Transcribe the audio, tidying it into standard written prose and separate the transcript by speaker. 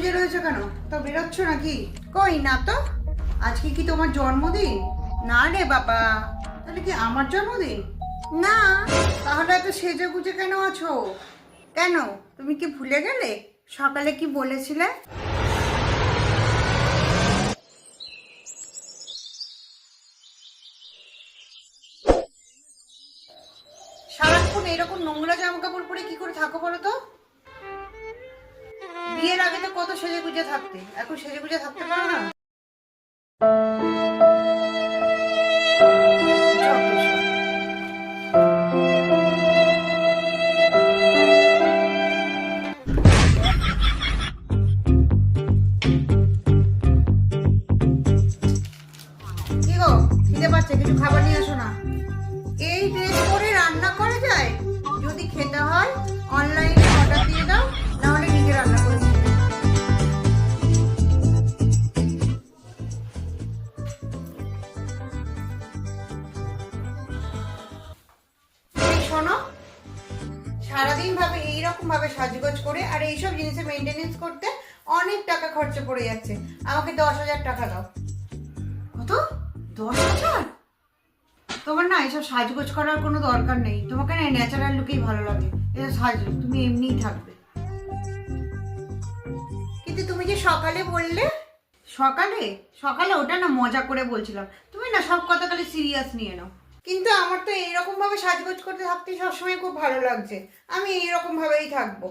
Speaker 1: গুজে রয়েছে কেন? তো বেরোচ্ছ নাকি? কই না তো। আজকে কি তোমার জন্মদিন? না রে বাবা। তাহলে কি আমার জন্মদিন? না। তাহলে এত সেজে গুজে কেন আছো? কেন, তুমি কি ভুলে গেলে সকালে কি বলেছিলে? সারাক্ষণ এরকম নোংরা জামা কাপড় পরে কি করে থাকো বলো তো? বিয়ের আগে তো কত সেজে গুজে থাকতে, এখন সেজে গুজে থাকতে পারো না? যত সব। কি গো, খিদে পাচ্ছে, কিছু খাবার নিয়ে আসো না। এই ড্রেস পরে রান্না করা যায়? যদি খেতে হয় অনলাইনে অর্ডার দিয়ে দাও, না হলে নিজে রান্না করে নিও। এই শোনো, সারাদিন ভাবে এইরকম ভাবে সাজগোজ করে আর এইসব জিনিসের মেনটেনেন্স করতে অনেক টাকা খরচা পড়ে যাচ্ছে। আমাকে 10,000 টাকা দাও। কত? 10,000? তোমার না এসব সাজগোজ করার কোনো দরকার নেই, তোমাকে না ন্যাচারাল লুকেই ভালো লাগে। এটা সাজ, তুমি এমনিই থাকবে। কিন্তু তুমি যে সকালে বললে। সকালে সকালে ওটা না মজা করে বলছিলাম, তুমি না সব কথা খালি সিরিয়াস নিয়ে নাও। কিন্তু আমার তো এইরকম ভাবে সাজগোজ করতে থাকতে সবসময় খুব ভালো লাগছে, আমি এইরকম ভাবেই থাকবো।